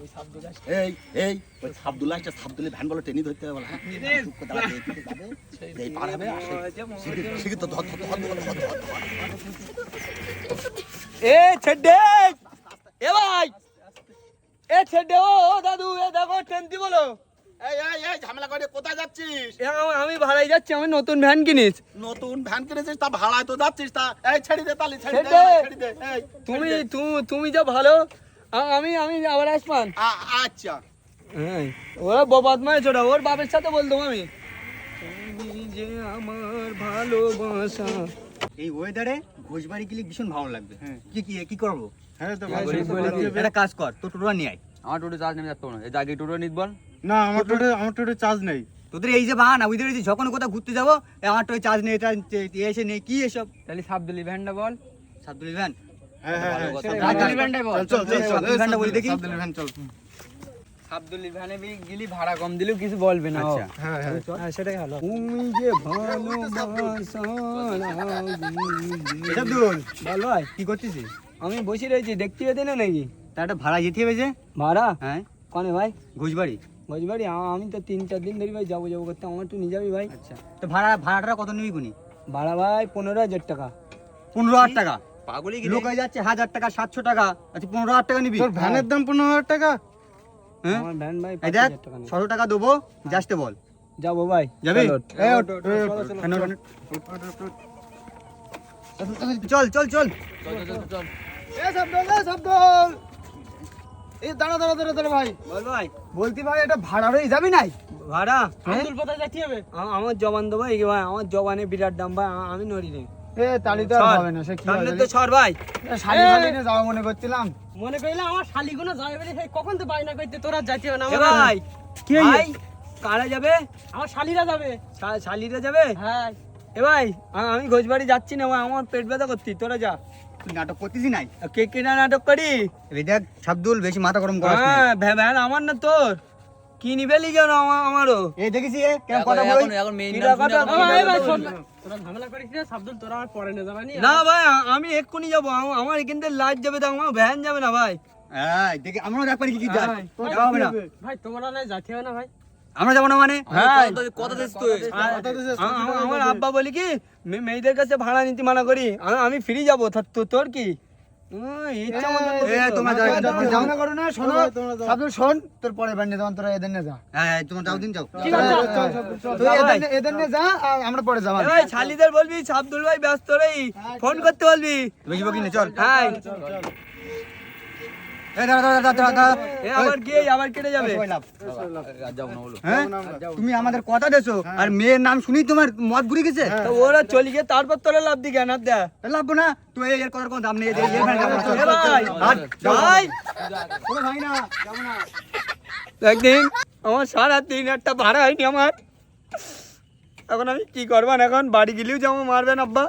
ওই সাবদুল্লাহটা সাবদুল্লি ভ্যান বলে টেনে ধরতে হবে বলে এই পার হবে শিখে তো ধর এ ছেড়ে এ ভাই এ ছেড়ে ও দাদু এ দেখো ট্রেন দি বলো এই ঝামেলা করে কোথায় যাচ্ছিস? আমি ভাড়াই যাচ্ছি, আমি নতুন ভ্যান কিনিস। নতুন ভ্যান কিনেছিস তা ভাড়ায় তো যাচ্ছিস তা এই ছেড়ে দে তালি ছেড়ে দে এই তুমি যা ভালো আমি আবার আসমান। আচ্ছা ওরা বদমাই ছোটা ওর বাপের সাথে বলতাম আমি তুমি যে আমার ভালোবাসা। এই ওয়েদারে ঘোষবাড়ি গেলে ভীষণ ভালো লাগবে। কি করবো? হ্যাঁ তো একটা কাজ কর, তোর টোটো নিয়ে আয়। আমার টোটো চার্জ নেমে যাচ্ছে না, এই জায়গায় টোটো নিত বল। না আমার টোটো চার্জ নেই। তোদের এই যে বাহানা বুঝতে পেরেছিস, যখন কোথাও ঘুরতে যাবো আমার টোটো চার্জ নেই, এসে নেই, কি এসব? তাহলে সাবদুলি ভ্যানটা বল। সাবদুলি ভ্যান? হ্যাঁ সাবদুলি ভ্যানটাই বল। চল সাবদুলি ভ্যানটা বলি দেখি। সাবদুলি ভ্যান চল। সাবদুলি ভ্যানে গেলি ভাড়া কম দিলেও কিছু বলবে না। আচ্ছা হ্যাঁ সেটাই ভালো। তুমি যে ভালোবাসা সাবদুল বল ভাই। কি করছিস? আমি বসে রয়েছি, দেখতে পেতে না নাকি? তা একটা ভাড়া যেতে হবে যে। ভাড়া হ্যাঁ কনে ভাই? ঘোষবাড়ি। বজবাড়ি আমি তো 3-4 দিন ধরে ভাই যাবো করতে, আমার একটু নিয়ে যাবি ভাই। আচ্ছা তো ভাড়াটা কত নিবি কোনি? ভাড়া ভাই 15,000 টাকা। 15,000 টাকা? পাগলই লোক হয়ে যাচ্ছে 1,000 টাকা, 700 টাকা। আচ্ছা 15,000 টাকা নিবি? তোর ভ্যানের দাম 15,000 টাকা? হ্যাঁ আমার ভ্যান ভাই এই দেখ 5,000 টাকা নেই। 600 টাকা দেবো, যাসতে বল। যাবো ভাই। যাবি? চলো। এই ওঠ, চল চল চল। শব্দল এই দাঁড়া ভাই। বল ভাই। বলতি ভাই এটা ভাড়া হয়ে যাবি নাই? ভাড়া আব্দুল কোথায় যাচ্ছি হবে? আমার জবান দেবো এই ভাই, আমার জবানে বিরাট দাম ভাই, আমি নড়ি রে। এ তালি তো আর হবে না, সে কি সামনে হবে? তো সর ভাই। শালি নিয়ে যাওয়া মনে করছিলাম। মনে করিলে আমার শালিগুলো যাবে বলে সেই কখন তো বাইনা করতে তোরা যাইতে হবে না এ আমার ভাই কি ভাই কারা যাবে? আমার শালিরা যাবে। শালিরা যাবে? হ্যাঁ এ ভাই আমি ঘোষবাড়ি যাচ্ছি না ভাই, আমার পেট ব্যথা করছি, তোরা যা। তুই নাটক করতেছি নাই? কে কেনা নাটক করি? এই দেখ শাবদুল, বেশি মাথা গরম করিস না। হ্যাঁ ভ্যান আমার না তোর, কি নিবেলি কেন আমারও? এই দেখিস কেমন কথা বলি? এই ভাই শোন না, তোরা ঝামেলা করিস না সাবদুল, তোরা আমার পরে নিয়ে যাবে না ভাই আমি এক্ষুনি যাবো, আমার এখান থেকে লাইট যাবে, তো আমার ভ্যান যাবে না ভাই। হ্যাঁ দেখি আমরাও দেখ পারি কি যাস। হ্যাঁ, যাওয়া হবে না। ভাই তোমরা না যাইতে হবে না ভাই। আমরা যাবো না মানে? হ্যাঁ কথা দিস তুই আমার আব্বা বলি কি মেয়েদের কাছে ভাড়া নিতে মানা করি, আমি ফ্রি যাবো, তোর কি ইচ্ছা মতো এ তোমরা যাও, যাও না করো না, শোনো শব্দল শোন, তোর পরে বান্ডে তখন তোরা এদের নিয়ে যা। হ্যাঁ তোমরা যাও, দিন যাও। ঠিক আছে তুই এদের নিয়ে যা, আর আমরা পরে যাবো। এ ভাই শালিদের বলবি আব্দুল ভাই ব্যস্ত রে, ফোন করতে বলবি। বেশি বকি না, চল। হ্যাঁ এই দাঁড়া। এ আবার কেটে যাবে। হ্যাঁ তুমি আমাদের কথা দেছো আর মেয়ের নাম শুনি তোমার মত ঘুরে গেছে। তো ওরা চলে গিয়ে তারপর তোরা লাভ দি কেন দে? লাগবো না, তুই এর কথার কোনো দাম নেই। এ ভাই ভাই কোনো ভাই না, যাবো না। একদিন আমার 3,500 ভাড়া হয়নি আমার, এখন আমি কি করবেন? এখন বাড়ি গেলেও যেমন মারবেন আব্বা।